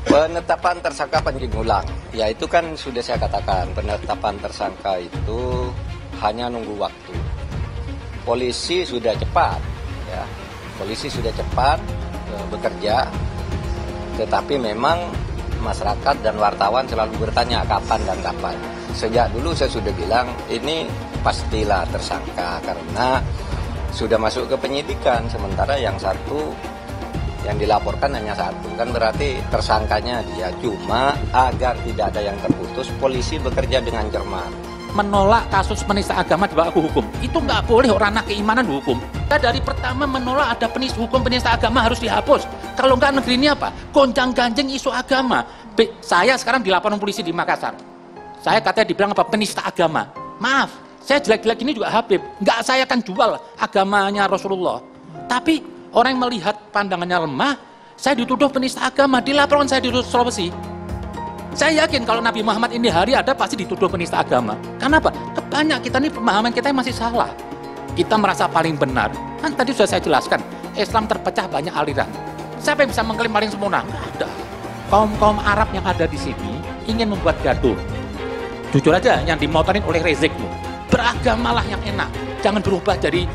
Penetapan tersangka Panji Gumilang, ya itu kan sudah saya katakan, penetapan tersangka itu hanya nunggu waktu. Polisi sudah cepat, ya, polisi sudah cepat bekerja, tetapi memang masyarakat dan wartawan selalu bertanya kapan dan kapan. Sejak dulu saya sudah bilang ini pastilah tersangka karena sudah masuk ke penyidikan, sementara yang satu yang dilaporkan hanya satu, kan berarti tersangkanya dia. Cuma agar tidak ada yang terputus, polisi bekerja dengan cermat. Menolak kasus penista agama di bawah hukum, itu nggak boleh, orang anak keimanan hukum. Kita dari pertama menolak ada hukum penista agama harus dihapus. Kalau nggak negeri ini apa? Gonjang-ganjing isu agama. Saya sekarang dilaporkan polisi di Makassar. Saya katanya dibilang apa? Penista agama. Maaf, saya jelek-jelek ini juga Habib. Nggak, saya akan jual agamanya Rasulullah. Tapi orang yang melihat pandangannya lemah, saya dituduh penista agama, dilaporkan saya di Sulawesi. Saya yakin kalau Nabi Muhammad ini hari ada pasti dituduh penista agama. Kenapa? Kebanyak kita ini pemahaman kita masih salah. Kita merasa paling benar. Kan tadi sudah saya jelaskan, Islam terpecah banyak aliran. Siapa yang bisa mengklaim paling sempurna? Nggak ada. Kaum Arab yang ada di sini ingin membuat gaduh. Jujur aja, yang dimotorin oleh rezekmu. Beragamalah yang enak. Jangan berubah jadi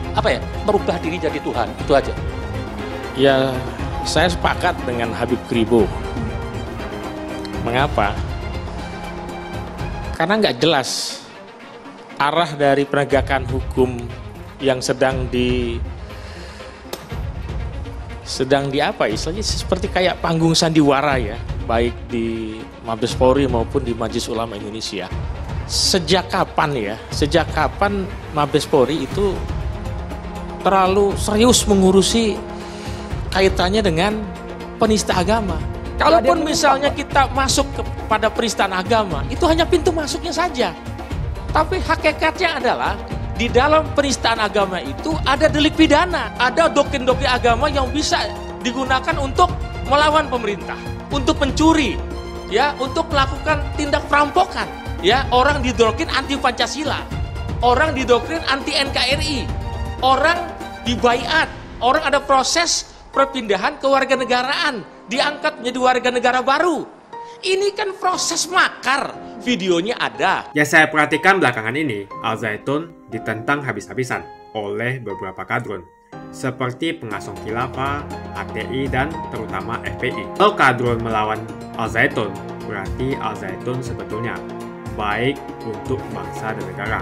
merubah diri jadi Tuhan. Itu aja. Ya, saya sepakat dengan Habib Kribo. Mengapa? Karena nggak jelas arah dari penegakan hukum yang sedang apa istilahnya, seperti kayak panggung sandiwara ya, baik di Mabes Polri maupun di Majelis Ulama Indonesia. Sejak kapan Mabes Polri itu terlalu serius mengurusi kaitannya dengan penista agama? Kalaupun misalnya kita masuk kepada penistaan agama, itu hanya pintu masuknya saja. Tapi hakikatnya adalah di dalam penistaan agama itu ada delik pidana, ada doktrin-doktrin agama yang bisa digunakan untuk melawan pemerintah, untuk mencuri, ya, untuk melakukan tindak perampokan, ya. Orang didoktrin anti Pancasila, orang didoktrin anti NKRI, orang dibaiat, orang ada proses perpindahan kewarganegaraan, diangkat menjadi warga negara baru. Ini kan proses makar, videonya ada. Yang saya perhatikan belakangan ini, Al Zaitun ditentang habis-habisan oleh beberapa kadrun, seperti Pengasong Khilafah, HTI, dan terutama FPI. Kalau kadrun melawan Al Zaitun, berarti Al Zaitun sebetulnya baik untuk bangsa dan negara.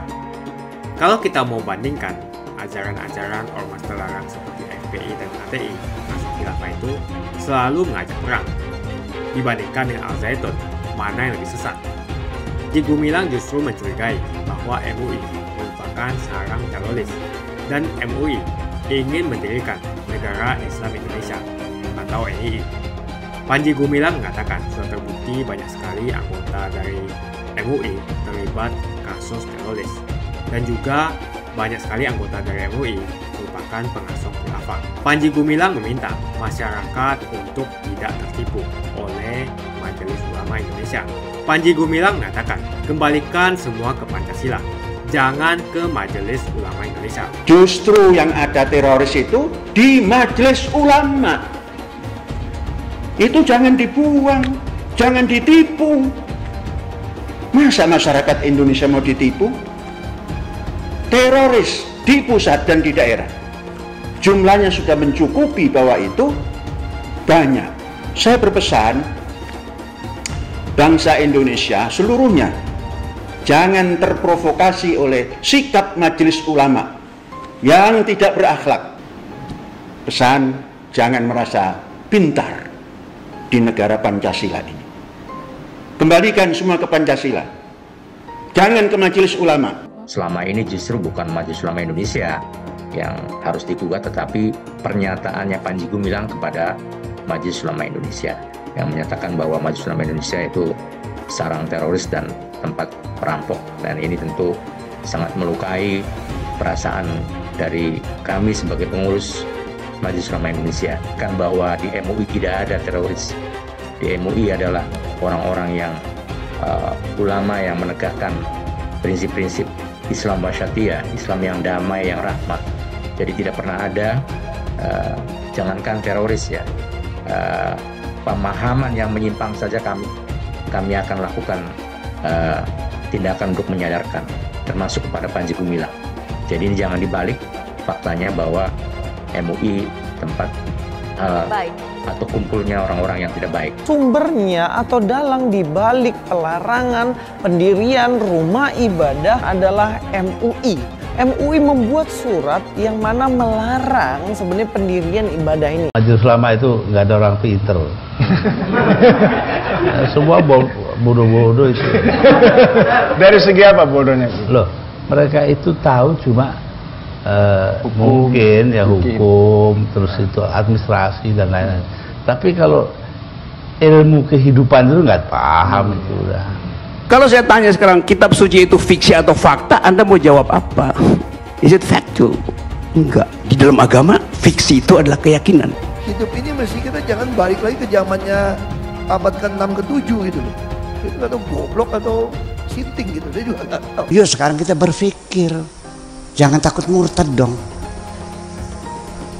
Kalau kita mau bandingkan ajaran-ajaran ormas terlarang seperti FPI dan HTI, Pengasong Khilafah itu selalu mengajak perang. Dibandingkan dengan Al Zaitun, mana yang lebih sesat? Panji Gumilang justru mencurigai bahwa MUI merupakan sarang teroris dan MUI ingin mendirikan Negara Islam Indonesia atau NII. Panji Gumilang mengatakan sudah terbukti banyak sekali anggota dari MUI terlibat kasus teroris dan juga banyak sekali anggota dari MUI merupakan pengasong khilafah. Panji Gumilang meminta masyarakat untuk tidak tertipu oleh Majelis Ulama Indonesia. Panji Gumilang mengatakan, kembalikan semua ke Pancasila, jangan ke Majelis Ulama Indonesia. Justru yang ada teroris itu di Majelis Ulama. Itu jangan dibuang, jangan ditipu. Masa masyarakat Indonesia mau ditipu? Teroris di pusat dan di daerah, jumlahnya sudah mencukupi bahwa itu banyak. Saya berpesan, bangsa Indonesia seluruhnya jangan terprovokasi oleh sikap Majelis Ulama yang tidak berakhlak. Pesan, jangan merasa pintar di negara Pancasila ini. Kembalikan semua ke Pancasila, jangan ke Majelis Ulama. Selama ini justru bukan Majelis Ulama Indonesia yang harus digugat, tetapi pernyataannya Panji Gumilang kepada Majelis Ulama Indonesia yang menyatakan bahwa Majelis Ulama Indonesia itu sarang teroris dan tempat perampok, dan ini tentu sangat melukai perasaan dari kami sebagai pengurus Majelis Ulama Indonesia, kan bahwa di MUI tidak ada teroris. Di MUI adalah orang-orang yang ulama yang menegakkan prinsip-prinsip Islam wasyatiyah, Islam yang damai, yang rahmat. Jadi tidak pernah ada, jangankan teroris ya, pemahaman yang menyimpang saja kami akan lakukan tindakan untuk menyadarkan, termasuk kepada Panji Gumilang. Jadi ini jangan dibalik faktanya bahwa MUI tempat atau kumpulnya orang-orang yang tidak baik. Sumbernya atau dalang dibalik pelarangan pendirian rumah ibadah adalah MUI. MUI membuat surat yang mana melarang sebenarnya pendirian ibadah ini. Majelis Ulama itu nggak ada orang pinter. Semua bodoh-bodoh itu. Dari segi apa bodohnya? Loh, mereka itu tahu cuma mungkin ya hukum, terus itu administrasi dan lain-lain. Tapi kalau ilmu kehidupan itu nggak paham itu udah. Kalau saya tanya sekarang, kitab suci itu fiksi atau fakta, Anda mau jawab apa? Is it factual? Enggak. Di dalam agama, fiksi itu adalah keyakinan. Hidup ini mesti kita jangan balik lagi ke zamannya abad ke-6 ke-7 gitu. Itu atau goblok atau sinting gitu. Saya juga nggak tahu. Yuk sekarang kita berpikir, jangan takut murtad dong.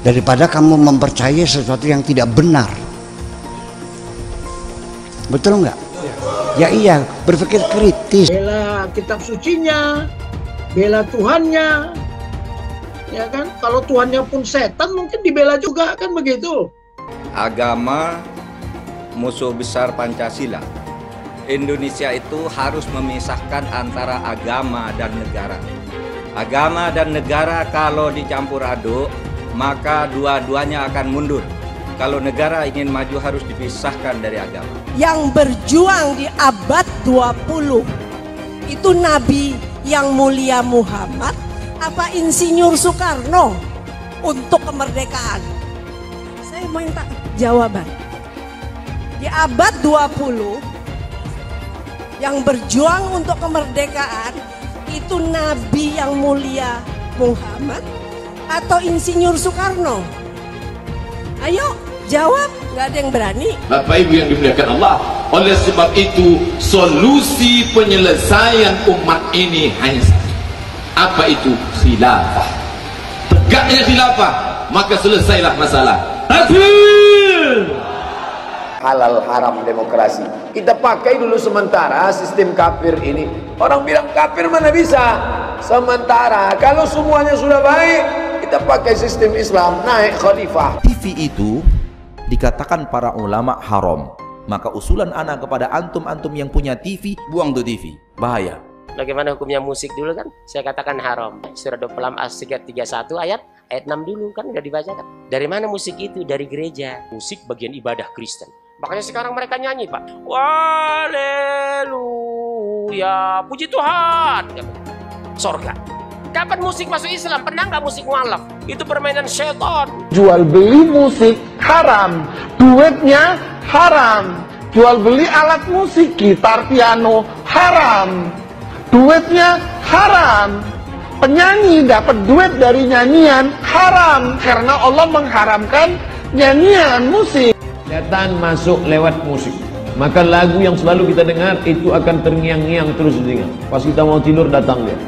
Daripada kamu mempercayai sesuatu yang tidak benar. Betul nggak? Ya iya, berpikir kritis. Bela kitab sucinya, bela Tuhannya, ya kan? Kalau Tuhannya pun setan mungkin dibela juga, kan begitu? Agama musuh besar Pancasila. Indonesia itu harus memisahkan antara agama dan negara. Agama dan negara kalau dicampur aduk, maka dua-duanya akan mundur. Kalau negara ingin maju harus dipisahkan dari agama. Yang berjuang di abad 20 itu Nabi yang mulia Muhammad apa Insinyur Soekarno untuk kemerdekaan? Saya minta jawaban. Di abad 20 yang berjuang untuk kemerdekaan itu Nabi yang mulia Muhammad atau Insinyur Soekarno? Ayo jawab, nggak ada yang berani. Bapak Ibu yang dimuliakan Allah, oleh sebab itu solusi penyelesaian umat ini hanya satu. Apa itu? Khilafah. Tegaknya khilafah, maka selesailah masalah. Takbir! Halal haram demokrasi. Kita pakai dulu sementara sistem kafir ini. Orang bilang kafir mana bisa? Sementara kalau semuanya sudah baik, kita pakai sistem Islam, naik khalifah. TV itu dikatakan para ulama haram. Maka usulan anak kepada antum-antum yang punya TV, buang tuh TV. Bahaya. Bagaimana hukumnya musik dulu kan? Saya katakan haram. Surah 26 ayat 31 ayat 6 dulu kan udah dibacakan. Dari mana musik itu? Dari gereja. Musik bagian ibadah Kristen. Makanya sekarang mereka nyanyi, Pak. Haleluya, puji Tuhan. Sorga. Kapan musik masuk Islam? Pernah nggak musik mualaf? Itu permainan syaitan. Jual beli musik haram, duitnya haram. Jual beli alat musik, gitar, piano haram, duitnya haram. Penyanyi dapat duit dari nyanyian haram karena Allah mengharamkan nyanyian musik. Setan masuk lewat musik, maka lagu yang selalu kita dengar itu akan terngiang-ngiang terus di telinga. Pas kita mau tidur datang dia.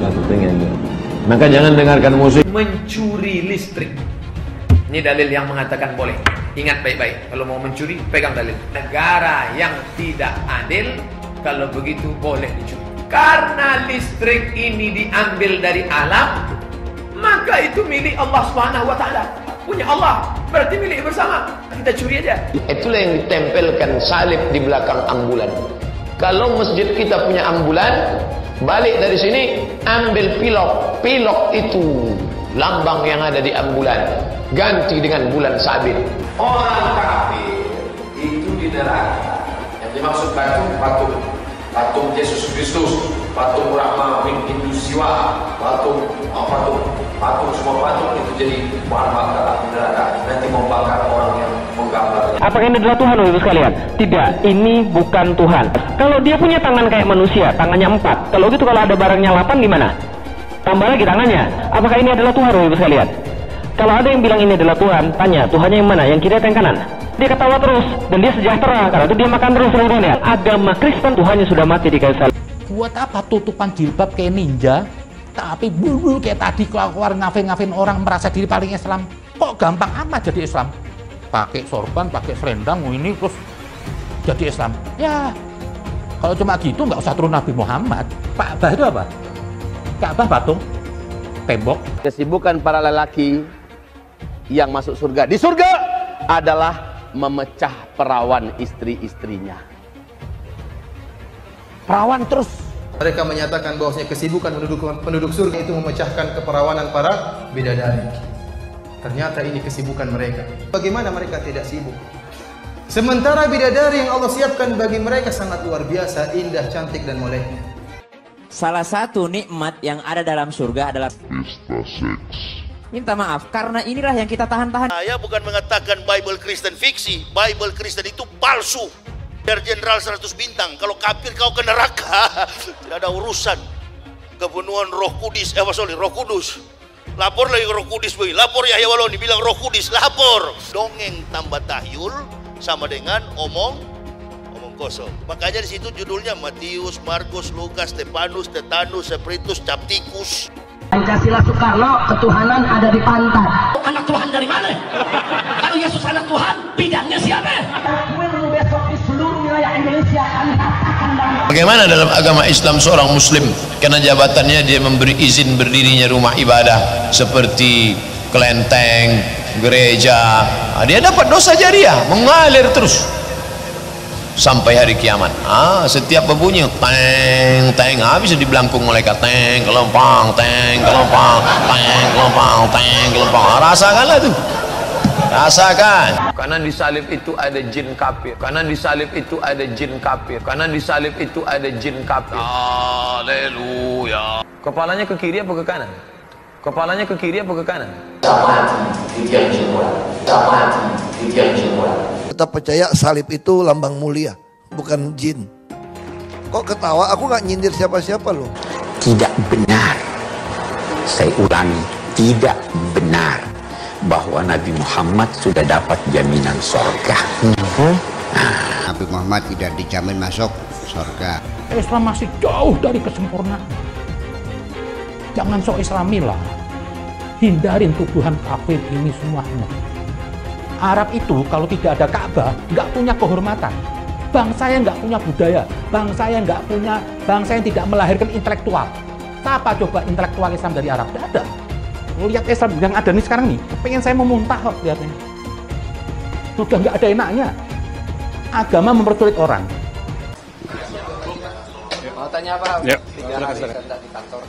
Lagu terngiang-ngiang. Maka jangan dengarkan musik. Mencuri listrik. Ini dalil yang mengatakan boleh. Ingat baik-baik, kalau mau mencuri pegang dalil. Negara yang tidak adil kalau begitu boleh dicuri. Karena listrik ini diambil dari alam, maka itu milik Allah Subhanahu wa taala. Punya Allah, berarti milik bersama. Kita curi aja. Itulah yang ditempelkan salib di belakang ambulan. Kalau masjid kita punya ambulan, balik dari sini ambil pilok. Pilok itu lambang yang ada di ambulan. Ganti dengan bulan sabit. Orang kafir itu di neraka. Yang dimaksud patung Yesus Kristus, patung Brahma, Hindu Siwa, patung semua patung itu jadi bahan bakar api neraka. Nanti membakar orang yang menggambarnya. Apakah ini adalah Tuhan, Bapak sekalian? Tidak, ini bukan Tuhan. Kalau dia punya tangan kayak manusia, tangannya 4. Kalau gitu kalau ada barangnya 8 gimana? Tambah lagi tangannya. Apakah ini adalah Tuhan, Bapak sekalian? Kalau ada yang bilang ini adalah Tuhan, tanya Tuhannya yang mana? Yang kiri atau yang kanan? Dia ketawa terus dan dia sejahtera karena itu dia makan terus seluruhnya. Agama Kristen Tuhannya sudah mati di kayu salib. Buat apa tutupan jilbab kayak ninja, tapi bulu kayak tadi keluar ngafin-ngafin orang merasa diri paling Islam? Kok gampang amat jadi Islam? Pakai sorban, pakai selendang, ini terus jadi Islam. Ya, kalau cuma gitu nggak usah turun Nabi Muhammad. Ka'bah itu apa? Ka'bah patung, tembok. Kesibukan para lelaki yang masuk surga di surga adalah memecah perawan istri-istrinya. Perawan terus. Mereka menyatakan bahwasanya kesibukan penduduk surga itu memecahkan keperawanan para bidadari. Ternyata ini kesibukan mereka. Bagaimana mereka tidak sibuk? Sementara bidadari yang Allah siapkan bagi mereka sangat luar biasa, indah, cantik, dan moleknya. Salah satu nikmat yang ada dalam surga adalah pesta seks. Minta maaf, karena inilah yang kita tahan-tahan. Saya bukan mengatakan Bible Kristen fiksi. Bible Kristen itu palsu. Biar jenderal 100 bintang. Kalau kafir kau ke neraka. Tidak ada urusan. Kepenuhan Roh Kudus. Roh Kudus. Lapor lagi Roh Kudus. Lapor Yahya Waloni bilang Roh Kudus. Lapor. Dongeng tambah tahyul sama dengan omong kosong. Makanya di situ judulnya Matius, Markus, Lukas, Stefanus, Tetanus, Spiritus, Captikus. Pancasila Soekarno, ketuhanan ada di pantat. Anak Tuhan dari mana? Kalau Yesus anak Tuhan, bidangnya siapa? Besok di seluruh wilayah Indonesia kami katakan dalam. Bagaimana dalam agama Islam seorang muslim karena jabatannya dia memberi izin berdirinya rumah ibadah seperti kelenteng, gereja, dia dapat dosa jariah mengalir terus sampai hari kiamat. Setiap berbunyi teng teng bisa dibelangkung malaikat, teng kelempang, teng kelempang, teng kelempang, teng kelempang. Rasakanlah tuh, rasakan. Karena di salib itu ada jin kafir. Karena di salib itu ada jin kafir. Karena di salib itu ada jin kafir. Haleluya. Kepalanya ke kiri apa ke kanan? Kepalanya ke kiri apa ke kanan? Tetap percaya salib itu lambang mulia, bukan jin. Kok ketawa? Aku nggak nyindir siapa-siapa loh. Tidak benar. Saya ulangi, tidak benar bahwa Nabi Muhammad sudah dapat jaminan surga. Nabi Muhammad tidak dijamin masuk surga. Islam masih jauh dari kesempurnaan. Jangan sok Islami lah. Hindarin tuduhan kafir ini semuanya. Arab itu kalau tidak ada Ka'bah nggak punya kehormatan. Bangsa yang nggak punya budaya, bangsa yang tidak melahirkan intelektual. Siapa coba intelektual Islam dari Arab? Tidak ada. Lihat Islam yang ada nih sekarang nih, pengen saya mau muntah kok lihatnya. Sudah nggak ada enaknya. Agama mempersulit orang. Mau tanya apa? Ya. Di kantor.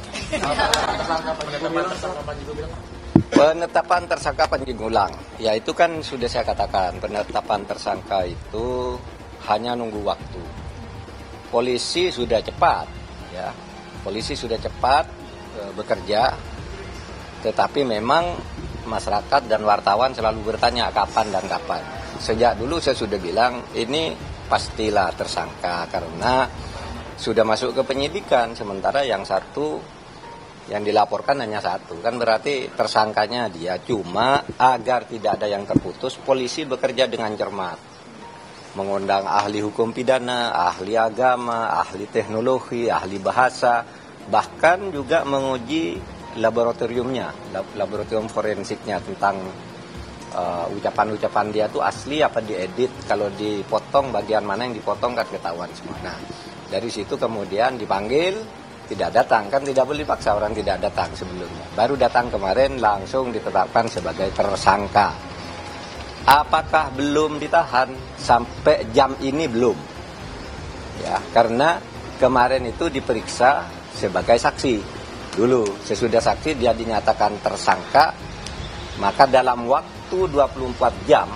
Penetapan tersangka Panji Gumilang, ya itu kan sudah saya katakan, penetapan tersangka itu hanya nunggu waktu. Polisi sudah cepat, ya, polisi sudah cepat bekerja, tetapi memang masyarakat dan wartawan selalu bertanya kapan dan kapan. Sejak dulu saya sudah bilang ini pastilah tersangka karena sudah masuk ke penyidikan, sementara yang satu yang dilaporkan hanya satu, kan berarti tersangkanya dia. Cuma agar tidak ada yang terputus, polisi bekerja dengan cermat, mengundang ahli hukum pidana, ahli agama, ahli teknologi, ahli bahasa, bahkan juga menguji laboratoriumnya, laboratorium forensiknya tentang ucapan-ucapan dia itu asli apa diedit, kalau dipotong bagian mana yang dipotong kan ketahuan semua. Nah dari situ kemudian dipanggil, tidak datang, kan tidak boleh dipaksa orang tidak datang sebelumnya. Baru datang kemarin langsung ditetapkan sebagai tersangka. Apakah belum ditahan? Sampai jam ini belum. Ya, karena kemarin itu diperiksa sebagai saksi. Dulu sesudah saksi dia dinyatakan tersangka, maka dalam waktu 24 jam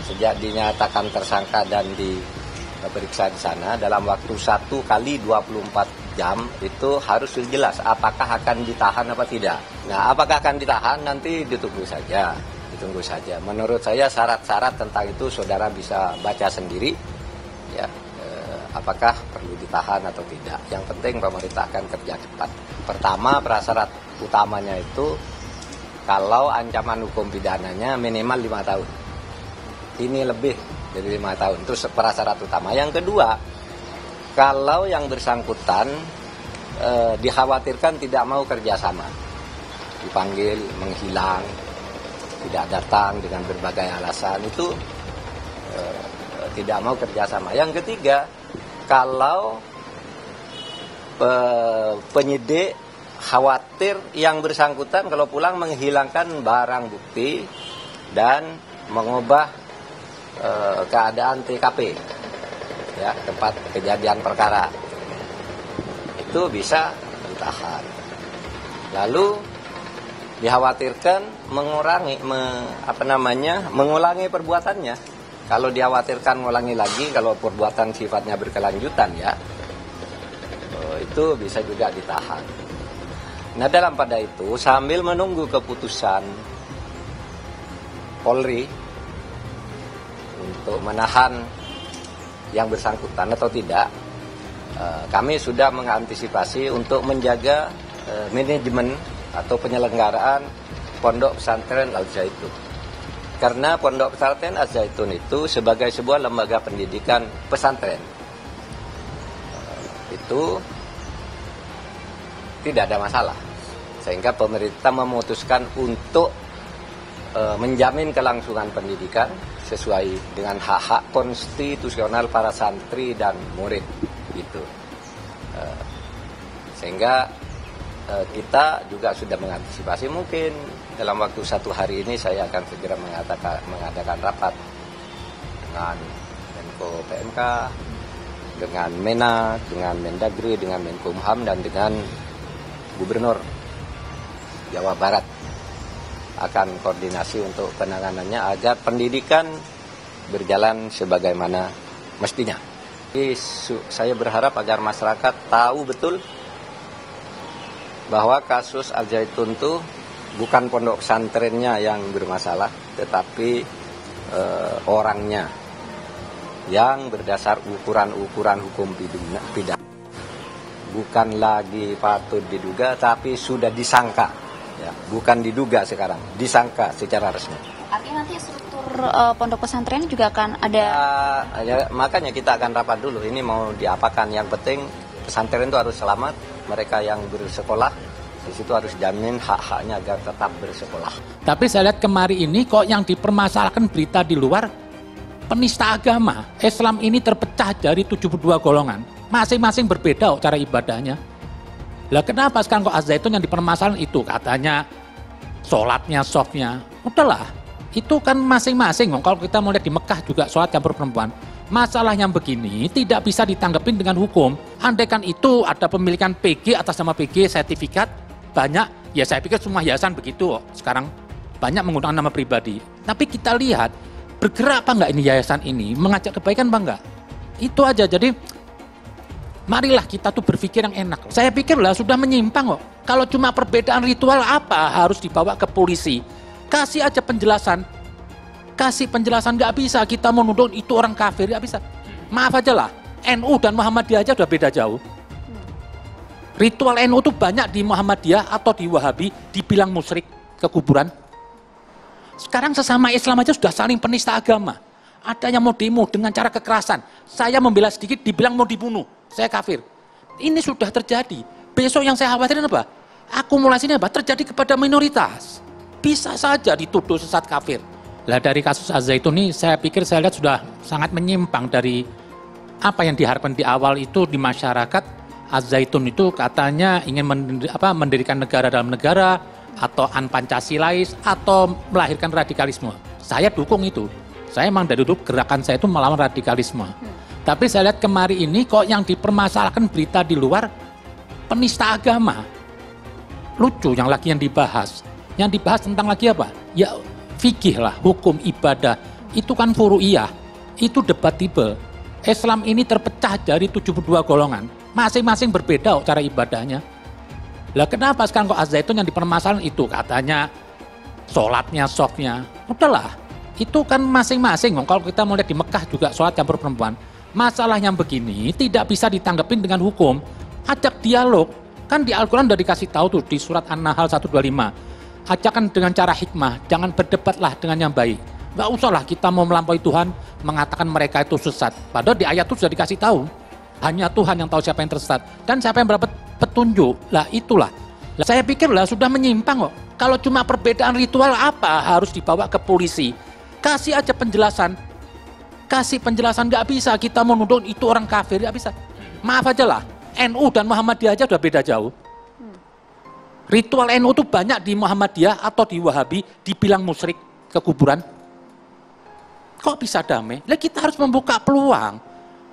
sejak dinyatakan tersangka dan diperiksa di sana, dalam waktu 1 kali 24 jam itu harus jelas apakah akan ditahan apa tidak. Nah, apakah akan ditahan nanti ditunggu saja. Menurut saya syarat-syarat tentang itu saudara bisa baca sendiri, ya, apakah perlu ditahan atau tidak. Yang penting pemerintah akan kerja cepat. Pertama, prasyarat utamanya itu kalau ancaman hukum pidananya minimal 5 tahun. Ini lebih dari 5 tahun. Terus prasyarat utama. Yang kedua, kalau yang bersangkutan dikhawatirkan tidak mau kerjasama, dipanggil, menghilang, tidak datang dengan berbagai alasan itu tidak mau kerjasama. Yang ketiga, kalau penyidik khawatir yang bersangkutan kalau pulang menghilangkan barang bukti dan mengubah keadaan TKP, ya, tempat kejadian perkara, itu bisa ditahan. Lalu dikhawatirkan mengulangi perbuatannya. Kalau dikhawatirkan mengulangi lagi, kalau perbuatan sifatnya berkelanjutan, ya, itu bisa juga ditahan. Nah, dalam pada itu sambil menunggu keputusan Polri untuk menahan yang bersangkutan atau tidak, kami sudah mengantisipasi untuk menjaga manajemen atau penyelenggaraan Pondok Pesantren Al-Zaitun. Karena Pondok Pesantren Al-Zaitun itu sebagai sebuah lembaga pendidikan pesantren, itu tidak ada masalah. Sehingga pemerintah memutuskan untuk menjamin kelangsungan pendidikan sesuai dengan hak-hak konstitusional para santri dan murid itu. Sehingga kita juga sudah mengantisipasi, mungkin dalam waktu 1 hari ini saya akan segera mengadakan rapat dengan Menko PMK, dengan Menak, dengan Mendagri, dengan Menkumham, dan dengan Gubernur Jawa Barat, akan koordinasi untuk penanganannya agar pendidikan berjalan sebagaimana mestinya. Jadi, saya berharap agar masyarakat tahu betul bahwa kasus Al-Zaitun itu bukan pondok pesantrennya yang bermasalah, tetapi orangnya yang berdasar ukuran-ukuran hukum pidana. Bukan lagi patut diduga, tapi sudah disangka. Ya, bukan diduga sekarang, disangka secara resmi. Artinya nanti struktur pondok pesantren juga akan ada. Ya, makanya kita akan rapat dulu. Ini mau diapakan? Yang penting pesantren itu harus selamat. Mereka yang bersekolah di situ harus jamin hak-haknya agar tetap bersekolah. Tapi saya lihat kemarin ini kok yang dipermasalahkan berita di luar penista agama. Islam ini terpecah dari 72 golongan. Masing-masing berbeda cara ibadahnya. Lah kenapa sekarang kok Az-Zaitun yang dipermasalahan itu? Katanya sholatnya, softnya. Udahlah, itu kan masing-masing. Kalau kita mau lihat di Mekah juga sholat campur perempuan. Masalah yang begini tidak bisa ditanggapin dengan hukum. Andaikan itu ada pemilikan PG atas nama PG, sertifikat banyak, ya saya pikir semua yayasan begitu. Sekarang banyak menggunakan nama pribadi. Tapi kita lihat, bergerak apa enggak ini yayasan ini, mengajak kebaikan apa enggak? Itu aja. Jadi marilah kita tuh berpikir yang enak. Saya pikir lah sudah menyimpang kok. Kalau cuma perbedaan ritual apa harus dibawa ke polisi? Kasih aja penjelasan. Kasih penjelasan, nggak bisa kita menuduh itu orang kafir, nggak bisa. Maaf aja lah, NU dan Muhammadiyah aja udah beda jauh. Ritual NU tuh banyak di Muhammadiyah atau di Wahabi dibilang musyrik ke kuburan. Sekarang sesama Islam aja sudah saling penista agama. Ada yang mau demo dengan cara kekerasan. Saya membela sedikit dibilang mau dibunuh. Saya kafir. Ini sudah terjadi. Besok yang saya khawatirin apa? Akumulasinya apa? Terjadi kepada minoritas. Bisa saja dituduh sesat kafir. Lah dari kasus Az-Zaitun ini saya pikir saya lihat sudah sangat menyimpang dari apa yang diharapkan di awal itu di masyarakat. Az-Zaitun itu katanya ingin mendirikan negara dalam negara atau an-Pancasilais atau melahirkan radikalisme. Saya dukung itu. Saya memang dari dulu gerakan saya itu melawan radikalisme. Tapi saya lihat kemarin ini kok yang dipermasalahkan berita di luar penista agama. Lucu yang dibahas. Yang dibahas tentang lagi apa? Ya fikih lah, hukum ibadah. Itu kan furu'iyah. Itu debatable. Islam ini terpecah dari 72 golongan. Masing-masing berbeda cara ibadahnya. Lah kenapa sekarang kok Az-Zaitun yang dipermasalahan itu? Katanya sholatnya, softnya. Udahlah, itu kan masing-masing. Kalau kita mau lihat di Mekah juga sholat campur perempuan. Masalah yang begini tidak bisa ditanggapin dengan hukum. Ajak dialog. Kan di Al-Quran udah dikasih tahu tuh di surat An-Nahl 125. Ajakan dengan cara hikmah, jangan berdebatlah dengan yang baik. Nggak usahlah kita mau melampaui Tuhan, mengatakan mereka itu sesat. Padahal di ayat itu sudah dikasih tahu. Hanya Tuhan yang tahu siapa yang tersesat. Dan siapa yang mendapat petunjuk. Lah itulah. Saya pikir lah sudah menyimpang kok. Kalau cuma perbedaan ritual apa harus dibawa ke polisi? Kasih aja penjelasan. Kasih penjelasan, nggak bisa kita menuduh itu orang kafir, nggak bisa. Maaf aja lah, NU dan Muhammadiyah aja udah beda jauh. Ritual NU tuh banyak di Muhammadiyah atau di Wahabi dibilang musyrik ke kuburan. Kok bisa damai? Lah kita harus membuka peluang.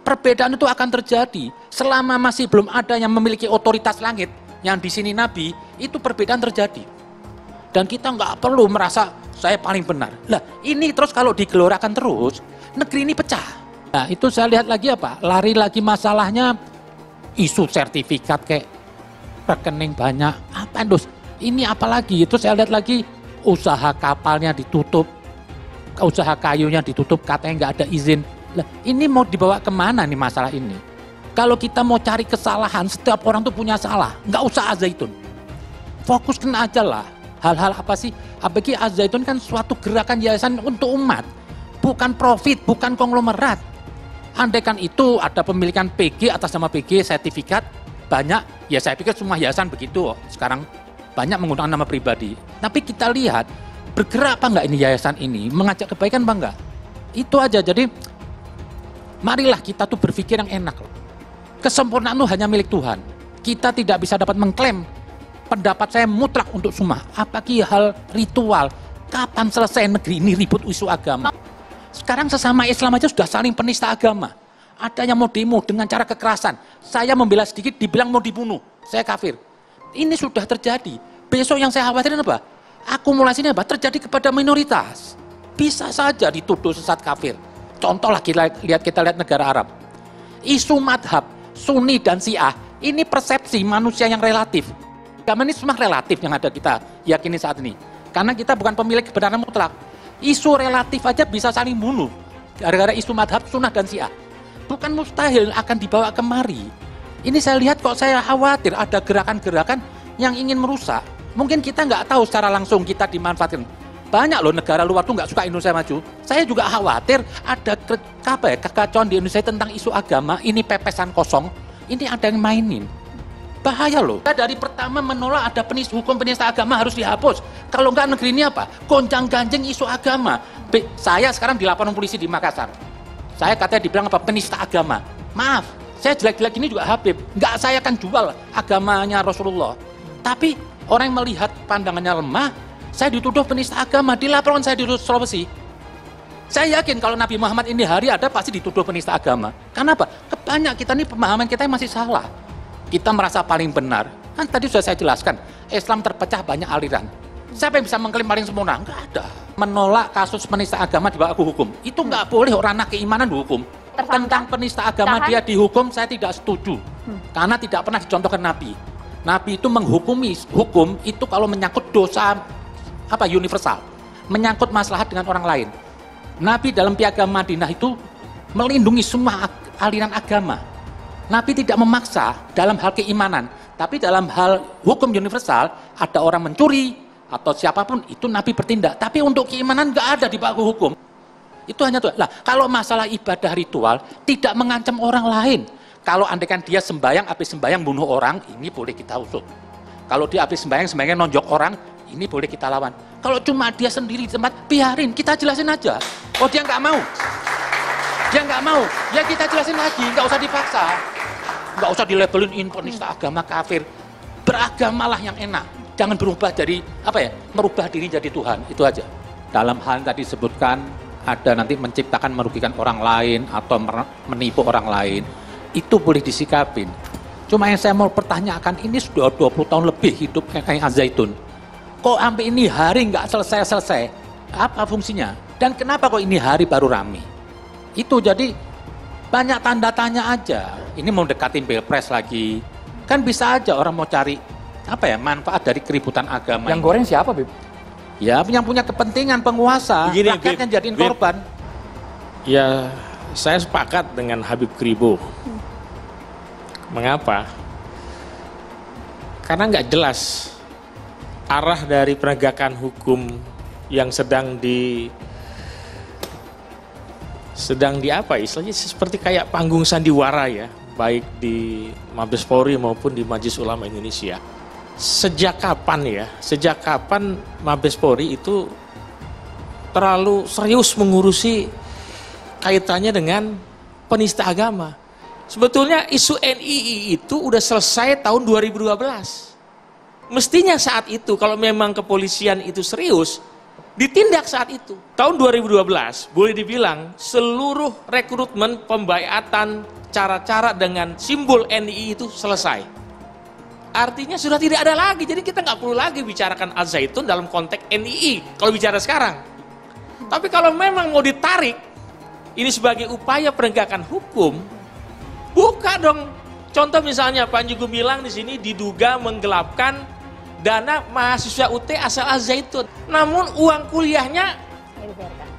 Perbedaan itu akan terjadi selama masih belum ada yang memiliki otoritas langit. Yang di sini Nabi, itu perbedaan terjadi. Dan kita nggak perlu merasa saya paling benar. Lah ini terus kalau digelorakan terus, negeri ini pecah. Nah itu saya lihat lagi apa? Lari lagi masalahnya isu sertifikat kayak rekening banyak. Apa terus? Ini apalagi? Itu saya lihat lagi usaha kapalnya ditutup, usaha kayunya ditutup, katanya nggak ada izin. Lah ini mau dibawa kemana nih masalah ini? Kalau kita mau cari kesalahan, setiap orang tuh punya salah. Nggak usah Az-Zaitun. Fokuskan aja lah. Hal-hal apa sih? Apalagi Az-Zaitun kan suatu gerakan yayasan untuk umat. Bukan profit, bukan konglomerat. Andaikan itu ada pemilikan PG atas nama PG, sertifikat, banyak. Ya saya pikir semua yayasan begitu. Sekarang banyak menggunakan nama pribadi. Tapi kita lihat, bergerak apa enggak ini yayasan ini? Mengajak kebaikan apa enggak? Itu aja. Jadi, marilah kita tuh berpikir yang enak. Kesempurnaan itu hanya milik Tuhan. Kita tidak bisa dapat mengklaim pendapat saya mutlak untuk semua. Apalagi hal ritual. Kapan selesai negeri ini ribut isu agama? Sekarang sesama Islam aja sudah saling penista agama. Ada yang mau demo dengan cara kekerasan. Saya membela sedikit dibilang mau dibunuh. Saya kafir. Ini sudah terjadi. Besok yang saya khawatirin apa? Akumulasinya apa? Terjadi kepada minoritas. Bisa saja dituduh sesat kafir. Contoh lah kita lihat negara Arab. Isu madhab, Sunni dan Syiah, ini persepsi manusia yang relatif. Agama ini semua relatif yang ada kita yakini saat ini. Karena kita bukan pemilik kebenaran mutlak. Isu relatif aja bisa saling bunuh. Gara-gara isu madhab, sunnah dan Syiah. Bukan mustahil akan dibawa kemari. Ini saya lihat kok saya khawatir ada gerakan-gerakan yang ingin merusak. Mungkin kita nggak tahu secara langsung kita dimanfaatkan. Banyak loh negara luar tuh nggak suka Indonesia maju. Saya juga khawatir ada kekacauan di Indonesia tentang isu agama. Ini pepesan kosong. Ini ada yang mainin. Bahaya loh. Kita dari pertama menolak ada hukum penista agama harus dihapus. Kalau nggak negeri ini apa? Gonjang-ganjing isu agama. Saya sekarang dilaporin polisi di Makassar. Saya katanya dibilang apa? Penista agama. Maaf, saya jelek-jelek ini juga Habib. Nggak saya akan jual agamanya Rasulullah. Tapi orang yang melihat pandangannya lemah, saya dituduh penista agama. Dilaporkan saya di Sulawesi. Saya yakin kalau Nabi Muhammad ini hari ada pasti dituduh penista agama. Karena apa? Kebanyak kita ini pemahaman kita yang masih salah. Kita merasa paling benar. Kan tadi sudah saya jelaskan, Islam terpecah banyak aliran. Siapa yang bisa mengklaim paling sempurna? Enggak ada. Menolak kasus penista agama dibawa ke hukum. Itu enggak boleh ranah keimanan dihukum. Tentang penista agama dia dihukum, saya tidak setuju. Karena tidak pernah dicontohkan Nabi. Nabi itu menghukumi hukum itu kalau menyangkut dosa universal. Menyangkut maslahat dengan orang lain. Nabi dalam Piagam Madinah itu melindungi semua aliran agama. Nabi tidak memaksa dalam hal keimanan, tapi dalam hal hukum universal, ada orang mencuri atau siapapun itu Nabi bertindak. Tapi untuk keimanan nggak ada di bawah hukum. Itu hanya tuh. Lah, kalau masalah ibadah ritual tidak mengancam orang lain. Kalau andaikan dia sembahyang, habis sembahyang bunuh orang, ini boleh kita usut. Kalau dia habis sembahyang nonjok orang, ini boleh kita lawan. Kalau cuma dia sendiri di tempat, biarin, kita jelasin aja. Oh dia nggak mau. Dia nggak mau, ya kita jelasin lagi, nggak usah dipaksa. Nggak usah dilabelin penista agama kafir. Beragamalah yang enak. Jangan berubah dari, merubah diri jadi Tuhan, itu aja. Dalam hal yang tadi disebutkan, ada nanti menciptakan merugikan orang lain, atau menipu orang lain, itu boleh disikapin. Cuma yang saya mau pertanyakan, ini sudah 20 tahun lebih hidup kayak Az-Zaitun. Kok sampai ini hari nggak selesai-selesai? Apa fungsinya? Dan kenapa kok ini hari baru rame? Itu jadi banyak tanda tanya aja. Ini mau dekatin Pilpres lagi. Kan bisa aja orang mau cari manfaat dari keributan agama. Yang goreng siapa, Bib? Ya, yang punya kepentingan penguasa. Rakyat yang jadiin korban. Ya, saya sepakat dengan Habib Kribo. Mengapa? Karena nggak jelas arah dari penegakan hukum yang sedang istilahnya seperti kayak panggung sandiwara ya, baik di Mabes Polri maupun di Majelis Ulama Indonesia. sejak kapan Mabes Polri itu terlalu serius mengurusi kaitannya dengan penista agama? Sebetulnya isu NII itu udah selesai tahun 2012. Mestinya saat itu kalau memang kepolisian itu serius, ditindak saat itu. Tahun 2012 boleh dibilang seluruh rekrutmen, pembaiatan, cara-cara dengan simbol NII itu selesai. Artinya sudah tidak ada lagi, jadi kita nggak perlu lagi bicarakan Al-Zaitun dalam konteks NII kalau bicara sekarang. Tapi kalau memang mau ditarik, ini sebagai upaya penegakan hukum, buka dong. Contoh misalnya Panji Gumilang di sini diduga menggelapkan dana mahasiswa UT asal Al-Zaitun. Namun uang kuliahnya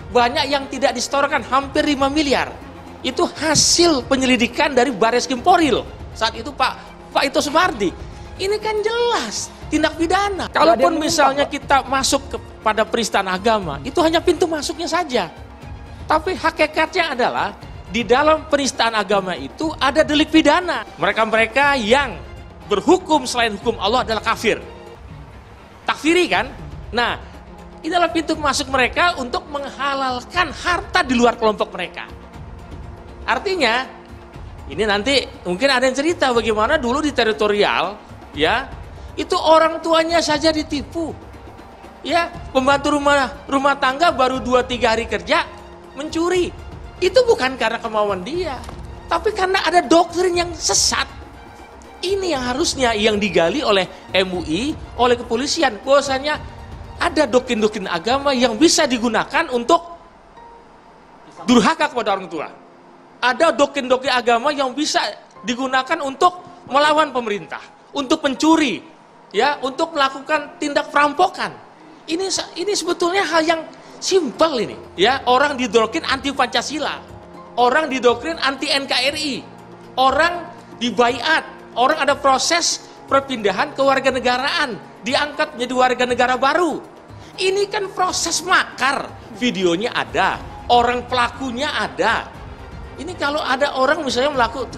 banyak yang tidak disetorkan, hampir 5 miliar. Itu hasil penyelidikan dari Barreskrim Polri loh. Saat itu Pak Ito Sumardi. Ini kan jelas tindak pidana. Kalaupun misalnya kita masuk kepada penistaan agama, itu hanya pintu masuknya saja. Tapi hakikatnya adalah di dalam penistaan agama itu ada delik pidana. Mereka-mereka yang berhukum selain hukum Allah adalah kafir. Takfiri kan? Nah, ini adalah pintu masuk mereka untuk menghalalkan harta di luar kelompok mereka. Artinya, ini nanti mungkin ada yang cerita bagaimana dulu di teritorial, ya, itu orang tuanya saja ditipu. Ya, pembantu rumah tangga baru 2-3 hari kerja mencuri. Itu bukan karena kemauan dia, tapi karena ada doktrin yang sesat. Ini yang harusnya yang digali oleh MUI, oleh kepolisian. Bahwasanya ada doktrin-doktrin agama yang bisa digunakan untuk durhaka kepada orang tua. Ada doktrin-doktrin agama yang bisa digunakan untuk melawan pemerintah, untuk pencuri, ya, untuk melakukan tindak perampokan. Ini sebetulnya hal yang simpel ini, ya. Orang didoktrin anti Pancasila, orang didoktrin anti NKRI, orang dibaiat, orang ada proses perpindahan kewarganegaraan, diangkat menjadi warga negara baru. Ini kan proses makar, videonya ada, orang pelakunya ada. Ini kalau ada orang misalnya melakukan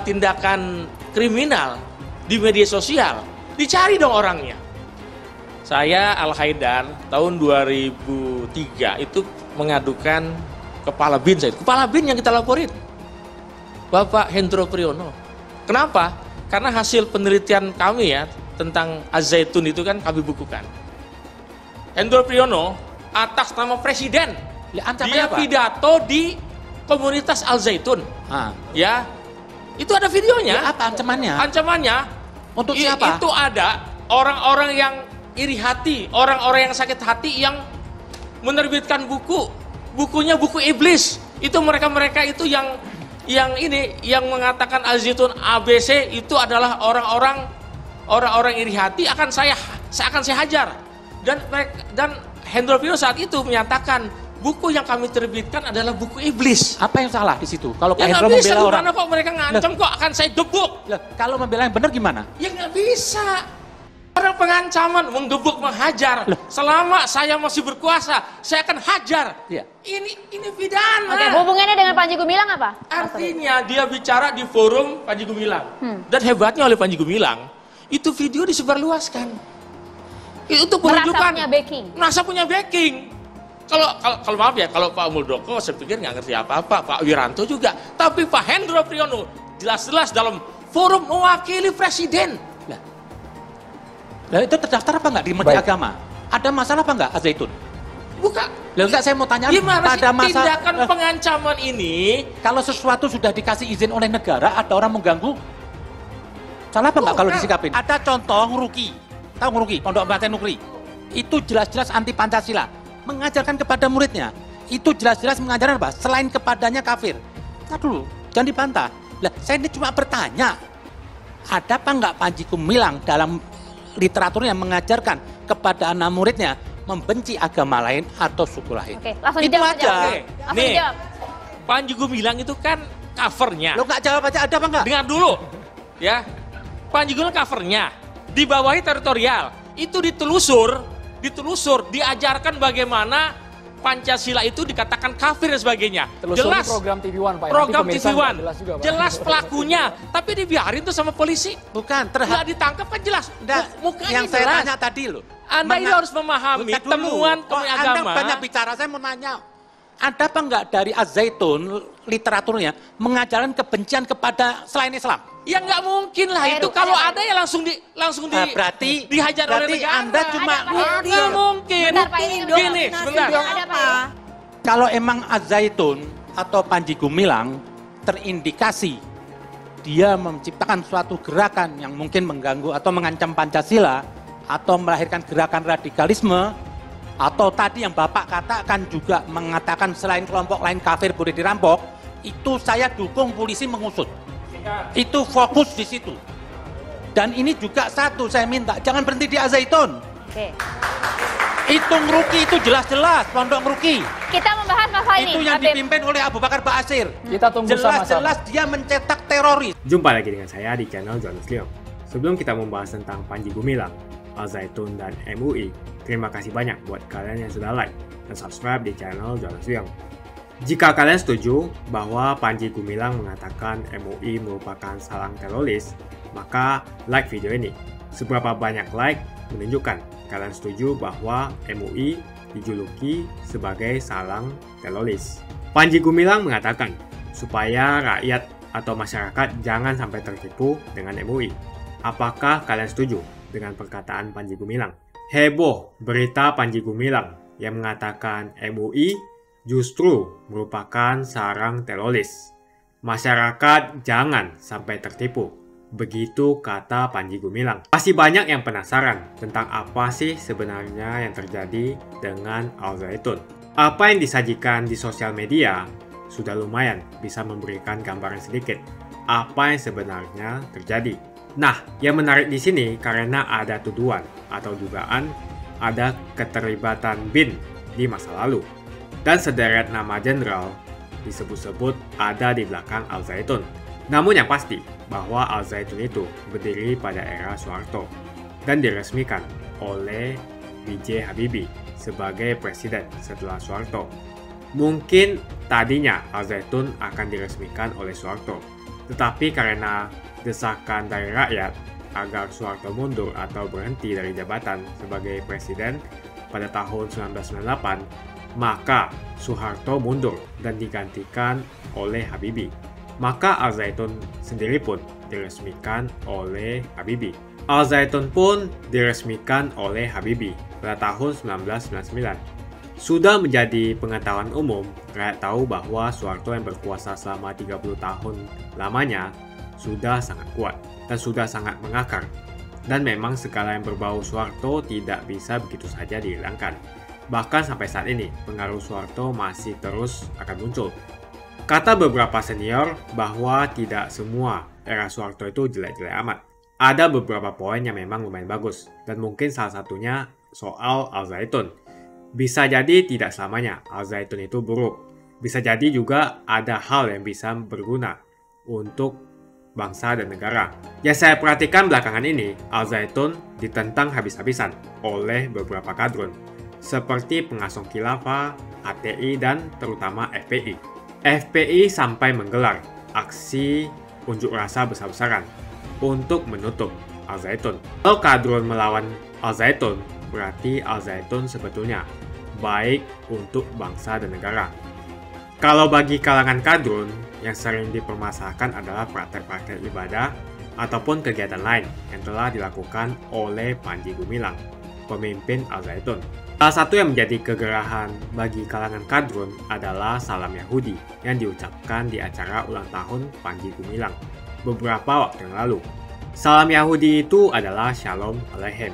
tindakan kriminal di media sosial, dicari dong orangnya. Saya Al-Haidar tahun 2003 itu mengadukan kepala bin saya. Kepala bin yang kita laporin Bapak Hendro Priyono. Kenapa? Karena hasil penelitian kami ya tentang Al-Zaitun itu kan kami bukukan. Hendro Priyono atas nama presiden, dia pidato di komunitas Al-Zaitun. Ya, itu ada videonya. Ya, apa ancamannya? Ancamannya untuk siapa? Itu ada orang-orang yang iri hati, orang-orang yang sakit hati yang menerbitkan bukunya buku iblis. Itu mereka-mereka itu yang mengatakan Al-Zaitun ABC itu adalah orang-orang iri hati akan saya hajar. Dan Hendro Priyono saat itu menyatakan buku yang kami terbitkan adalah buku iblis. Apa yang salah di situ? Kalau Pak ya Hendro membela orang, kok mereka ngancam kok akan saya gebuk. Kalau membela yang benar gimana? Ya nggak bisa. Orang pengancaman, menggebuk, menghajar. Selama saya masih berkuasa, saya akan hajar. Ya. Ini pidana. Oke, hubungannya dengan Panji Gumilang apa? Artinya dia bicara di forum Panji Gumilang. Dan hebatnya oleh Panji Gumilang, itu video disebarluaskan. Itu untuk menunjukkan merasa punya backing. Kalau maaf ya, kalau Pak Muldoko saya pikir nggak ngerti apa-apa, Pak Wiranto juga. Tapi Pak Hendro Priyono jelas-jelas dalam forum mewakili presiden. Lah itu terdaftar apa nggak di Menteri Agama? Ada masalah apa nggak Al-Zaitun? Bukan. Lah enggak, saya mau tanya pada tindakan pengancaman ini, kalau sesuatu sudah dikasih izin oleh negara, ada orang mengganggu, salah apa nggak kalau disikapin? Ada contoh Nguruki, tahu Nguruki, Pondok Pesantren Nukri, itu jelas-jelas anti Pancasila, mengajarkan kepada muridnya, itu jelas-jelas mengajarkan apa? Selain kepadanya kafir. Nah dulu, jangan dibantah. Lah saya ini cuma bertanya, ada apa nggak Panji Gumilang dalam literaturnya mengajarkan kepada anak muridnya membenci agama lain atau suku lain? Oke, langsung itu dijawab aja. Nih, dijawab. Panji Gumilang itu kan covernya. Lo nggak jawab aja, ada apa nggak? Dengar dulu, ya. Panji Gumilang covernya, di bawahi teritorial, itu ditelusur, diajarkan bagaimana Pancasila itu dikatakan kafir dan sebagainya. Telusuri Jelas program TV One, Pak. program Nanti TV pemirsa One, jelas juga, Pak. jelas pelakunya, tapi dibiarin tuh sama polisi. Bukan, nggak ditangkap kan jelas. Mukanya yang saya jelas. tanya tadi loh. Anda ini harus memahami Bukan dulu. temuan Anda agama. banyak bicara, saya mau nanya. Ada apa enggak dari Az-Zaitun literaturnya mengajarkan kebencian kepada selain Islam? Ya nggak mungkin lah itu, kalau ada ya langsung berarti dihajar oleh negara. Anda cuma nggak mungkin. Bentar, Pak, ini dong. Gini, sebentar. Ada apa ya? Kalau emang Az-Zaitun atau Panji Gumilang terindikasi dia menciptakan suatu gerakan yang mungkin mengganggu atau mengancam Pancasila atau melahirkan gerakan radikalisme, atau tadi yang Bapak katakan juga mengatakan selain kelompok lain kafir boleh dirampok, itu saya dukung polisi mengusut. Itu fokus di situ. Dan ini juga satu saya minta, jangan berhenti di Az-Zaitun. Oke. Itu Ngeruki, itu jelas-jelas Pondok Ngeruki. Kita membahas masalah ini. Itu yang Habib. dipimpin oleh Abu Bakar Ba'asyir. Kita tunggu sama-sama. Jelas-jelas dia mencetak teroris. Jumpa lagi dengan saya di channel Jonas Leong. Sebelum kita membahas tentang Panji Gumilang, Az-Zaitun dan MUI, terima kasih banyak buat kalian yang sudah like dan subscribe di channel Jonas Leong. Jika kalian setuju bahwa Panji Gumilang mengatakan MUI merupakan salang teroris, maka like video ini. Seberapa banyak like menunjukkan kalian setuju bahwa MUI dijuluki sebagai salang teroris. Panji Gumilang mengatakan supaya rakyat atau masyarakat jangan sampai tertipu dengan MUI. Apakah kalian setuju dengan perkataan Panji Gumilang? Heboh berita Panji Gumilang yang mengatakan MUI justru merupakan sarang teroris. Masyarakat jangan sampai tertipu. Begitu kata Panji Gumilang. Masih banyak yang penasaran tentang apa sih sebenarnya yang terjadi dengan Az-Zaitun. Apa yang disajikan di sosial media sudah lumayan bisa memberikan gambaran sedikit apa yang sebenarnya terjadi. Nah, yang menarik di sini karena ada tuduhan atau dugaan ada keterlibatan BIN di masa lalu. Dan sederet nama jenderal disebut-sebut ada di belakang Az-Zaitun. Namun yang pasti bahwa Az-Zaitun itu berdiri pada era Soeharto dan diresmikan oleh B.J. Habibie sebagai presiden setelah Soeharto. Mungkin tadinya Az-Zaitun akan diresmikan oleh Soeharto, tetapi karena desakan dari rakyat agar Soeharto mundur atau berhenti dari jabatan sebagai presiden pada tahun 1998, maka Soeharto mundur dan digantikan oleh Habibie. Maka Az-Zaitun sendiri pun diresmikan oleh Habibie. Az-Zaitun pun diresmikan oleh Habibie pada tahun 1999. Sudah menjadi pengetahuan umum, rakyat tahu bahwa Soeharto yang berkuasa selama 30 tahun lamanya sudah sangat kuat dan sudah sangat mengakar. Dan memang segala yang berbau Soeharto tidak bisa begitu saja dihilangkan. Bahkan sampai saat ini, pengaruh Soeharto masih terus akan muncul. Kata beberapa senior bahwa tidak semua era Soeharto itu jelek-jelek amat. Ada beberapa poin yang memang lumayan bagus, dan mungkin salah satunya soal Az-Zaitun. Bisa jadi tidak selamanya Az-Zaitun itu buruk. Bisa jadi juga ada hal yang bisa berguna untuk bangsa dan negara. Yang saya perhatikan belakangan ini, Az-Zaitun ditentang habis-habisan oleh beberapa kadrun, seperti pengasong khilafah, HTI, dan terutama FPI. FPI sampai menggelar aksi unjuk rasa besar-besaran untuk menutup Az-Zaitun. Kalau kadrun melawan Az-Zaitun, berarti Az-Zaitun sebetulnya baik untuk bangsa dan negara. Kalau bagi kalangan kadrun, yang sering dipermasalahkan adalah praktek-praktek ibadah ataupun kegiatan lain yang telah dilakukan oleh Panji Gumilang, pemimpin Az-Zaitun. Salah satu yang menjadi kegerahan bagi kalangan kadrun adalah salam Yahudi yang diucapkan di acara ulang tahun Panji Gumilang beberapa waktu yang lalu. Salam Yahudi itu adalah Shalom Aleichem.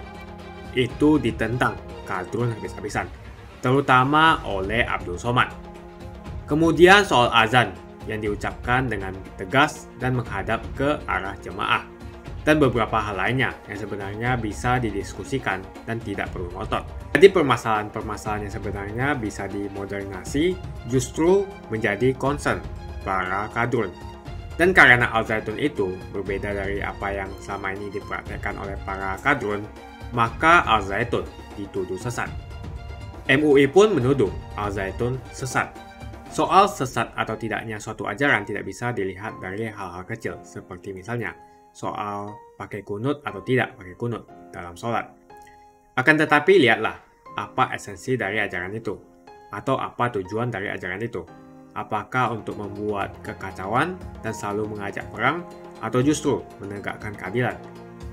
Itu ditentang kadrun habis-habisan, terutama oleh Abdul Somad. Kemudian soal azan yang diucapkan dengan tegas dan menghadap ke arah jemaah. Dan beberapa hal lainnya yang sebenarnya bisa didiskusikan dan tidak perlu ngotot. Jadi permasalahan-permasalahan yang sebenarnya bisa dimodernisasi justru menjadi concern para kadrun. Dan karena Az-Zaitun itu berbeda dari apa yang selama ini dipraktekkan oleh para kadrun, maka Az-Zaitun dituduh sesat. MUI pun menuduh Al Zaitun sesat. Soal sesat atau tidaknya suatu ajaran tidak bisa dilihat dari hal-hal kecil, seperti misalnya soal pakai kunut atau tidak pakai kunut dalam sholat. Akan tetapi lihatlah apa esensi dari ajaran itu, atau apa tujuan dari ajaran itu. Apakah untuk membuat kekacauan dan selalu mengajak perang, atau justru menegakkan keadilan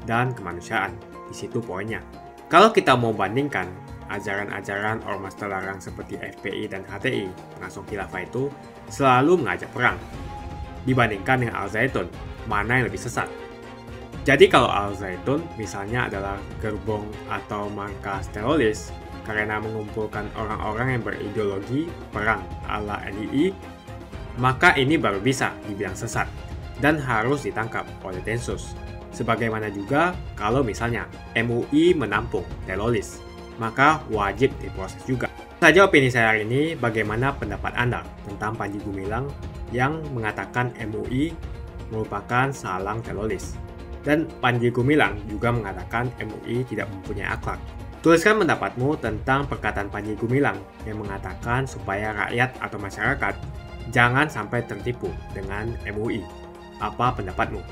dan kemanusiaan? Di situ poinnya. Kalau kita mau bandingkan ajaran-ajaran ormas terlarang seperti FPI dan HTI, pengasuh khilafah itu selalu mengajak perang. Dibandingkan dengan Al Zaitun, mana yang lebih sesat? Jadi kalau Al Zaitun misalnya adalah gerbong atau markas teroris karena mengumpulkan orang-orang yang berideologi perang ala NII, maka ini baru bisa dibilang sesat dan harus ditangkap oleh Densus. Sebagaimana juga kalau misalnya MUI menampung teroris, maka wajib diproses juga. Saja opini saya hari ini, bagaimana pendapat Anda tentang Panji Gumilang yang mengatakan MUI merupakan salang teroris? Dan Panji Gumilang juga mengatakan MUI tidak mempunyai akhlak. Tuliskan pendapatmu tentang perkataan Panji Gumilang yang mengatakan supaya rakyat atau masyarakat jangan sampai tertipu dengan MUI. Apa pendapatmu?